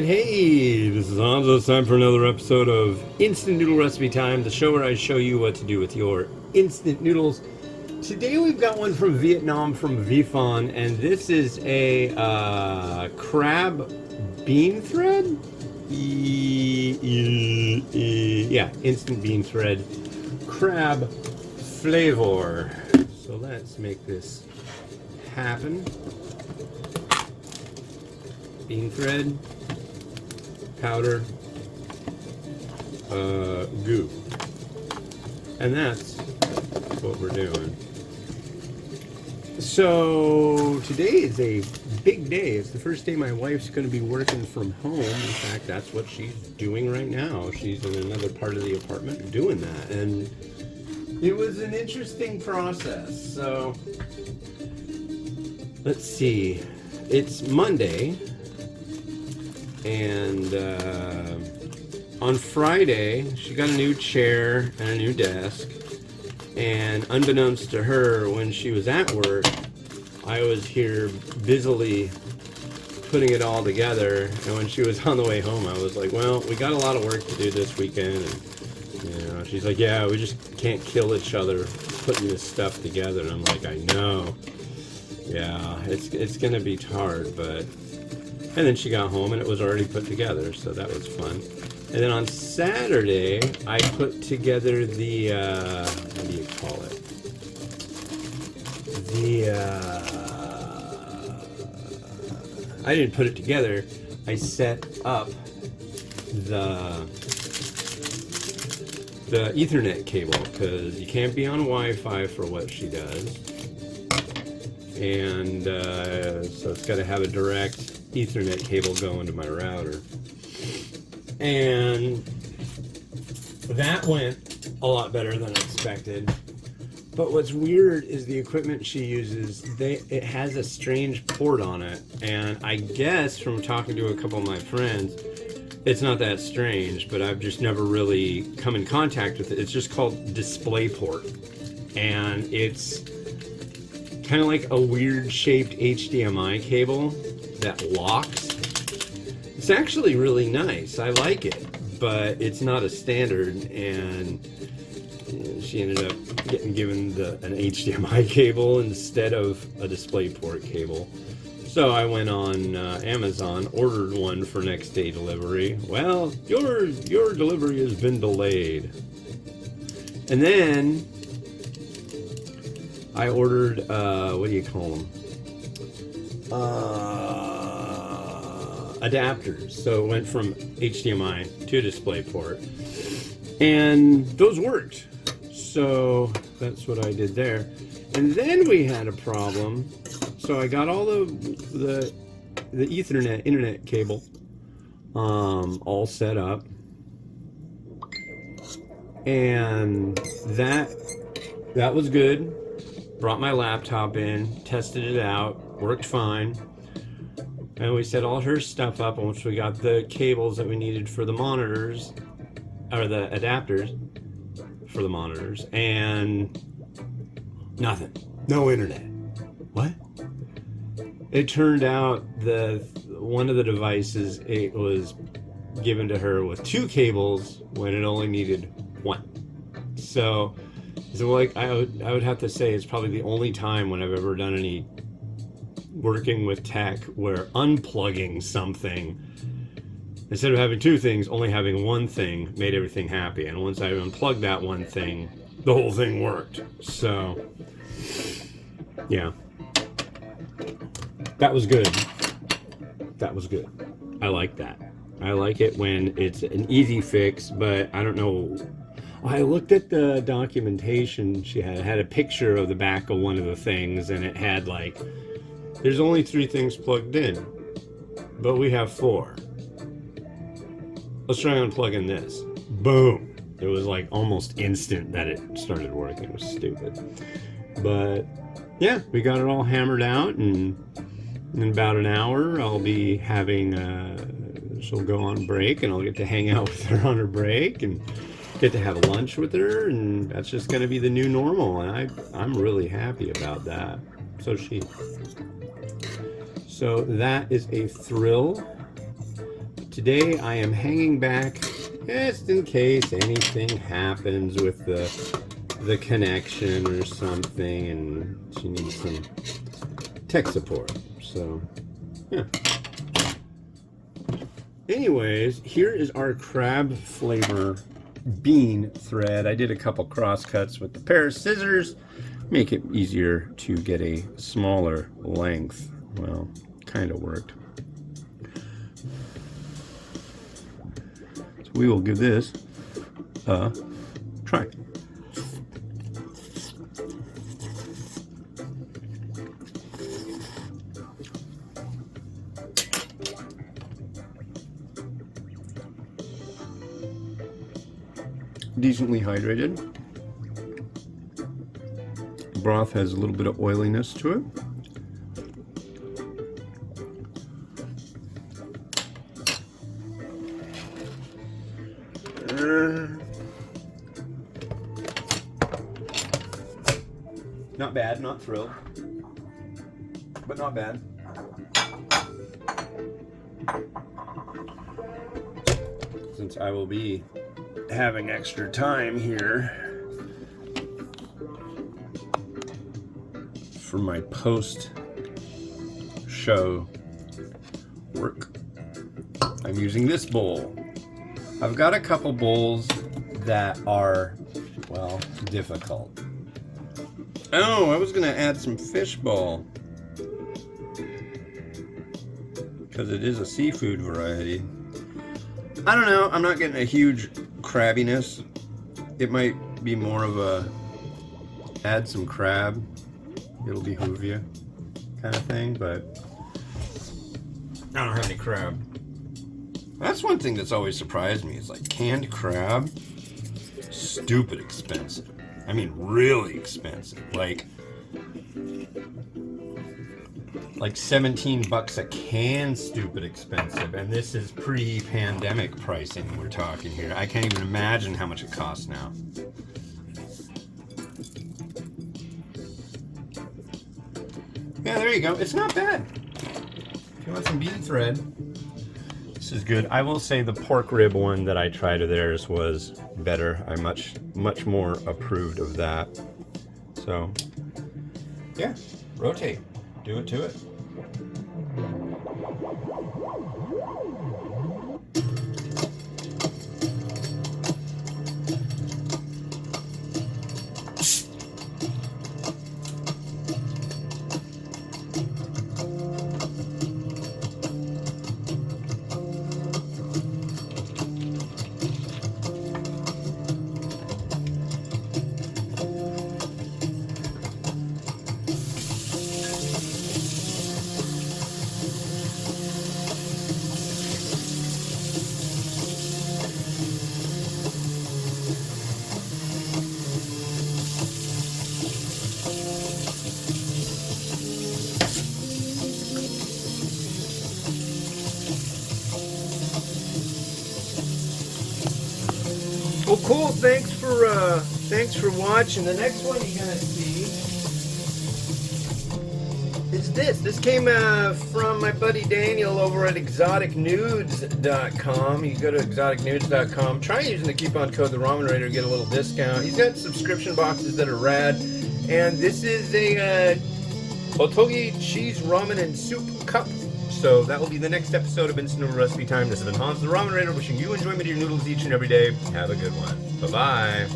Alright, hey, this is Hanzo. It's time for another episode of Instant Noodle Recipe Time, the show where I show you what to do with your instant noodles. Today we've got one from Vietnam from Vifon, and this is a crab bean thread? Yeah, instant bean thread crab flavor. So let's make this happen. Bean thread, powder, goo. And that's what we're doing. So today is a big day. It's the first day my wife's going to be working from home. In fact, that's what she's doing right now. She's in another part of the apartment doing that. And it was an interesting process. So let's see. It's Monday. And on Friday, she got a new chair and a new desk. And unbeknownst to her, when she was at work, I was here busily putting it all together. And when she was on the way home, I was like, well, we got a lot of work to do this weekend. And, she's like, yeah, we just can't kill each other putting this stuff together. And I'm like, I know. Yeah, it's going to be hard, but... And then she got home and it was already put together, so that was fun. And then on Saturday, I put together the, what do you call it? I didn't put it together. I set up the Ethernet cable, because you can't be on Wi-Fi for what she does. And so it's got to have a direct Ethernet cable going to my router. And that went a lot better than expected. But what's weird is the equipment she uses, it has a strange port on it. And I guess from talking to a couple of my friends, it's not that strange, but I've just never really come in contact with it. It's just called DisplayPort. And it's kind of like a weird shaped HDMI cable that locks. It's actually really nice. I like it, but it's not a standard, and she ended up getting given an HDMI cable instead of a DisplayPort cable. So I went on Amazon, ordered one for next day delivery. Well, your delivery has been delayed. And then I ordered, what do you call them? Adapters. So it went from HDMI to DisplayPort. And those worked. So that's what I did there. And then we had a problem. So I got all the Ethernet internet cable all set up. And that was good. Brought my laptop in, tested it out, worked fine. And we set all her stuff up once we got the cables that we needed for the monitors, or the adapters for the monitors, and nothing. No internet. What? It turned out one of the devices, it was given to her with two cables when it only needed one. So like I would have to say it's probably the only time when I've ever done any working with tech where unplugging something, instead of having two things, only having one thing made everything happy. And once I unplugged that one thing, the whole thing worked. So yeah, that was good. That was good. I like that. I like it when it's an easy fix, but I don't know. I looked at the documentation. She had a picture of the back of one of the things, and it had like, there's only 3 things plugged in, but we have 4. Let's try unplugging this. Boom. It was like almost instant that it started working. It was stupid. But yeah, we got it all hammered out, and in about an hour I'll be having, she'll go on break, and I'll get to hang out with her on her break, and get to have lunch with her, and that's just going to be the new normal, and I'm really happy about that. So she. So that is a thrill. today I am hanging back just in case anything happens with the connection or something, and she needs some tech support. So, yeah. Anyways, here is our crab flavor bean thread. I did a couple cross cuts with the pair of scissors, make it easier to get a smaller length. Well, kind of worked. So we will give this a try. Decently hydrated. The broth has a little bit of oiliness to it. Not bad, not thrilled, but not bad. Since I will be having extra time here for my post-show work, I'm using this bowl. I've got a couple bowls that are, well, difficult. Oh, I was gonna add some fish ball because it is a seafood variety. I don't know, I'm not getting a huge crabbiness. It might be more of a add some crab, it'll behoove you kind of thing, but I don't have any crab. That's one thing that's always surprised me, is like canned crab, stupid expensive. I mean, really expensive. Like $17 a can, stupid expensive. And this is pre-pandemic pricing we're talking here. I can't even imagine how much it costs now. Yeah, there you go. It's not bad. If you want some bean thread, this is good. I will say the pork rib one that I tried of theirs was better. I much more approved of that. So, yeah, rotate. Do it to it. Well, cool. Thanks for watching. The next one you're gonna see is this. This came from my buddy Daniel over at exoticnudes.com. You go to exoticnudes.com. Try using the coupon code TheRamenRaider to get a little discount. He's got subscription boxes that are rad, and this is a Otogi cheese ramen and soup cup. So that will be the next episode of Instant Noodle Recipe Time. This has been Hans the Ramen Raider, wishing you enjoyment of your noodles each and every day. Have a good one. Bye-bye.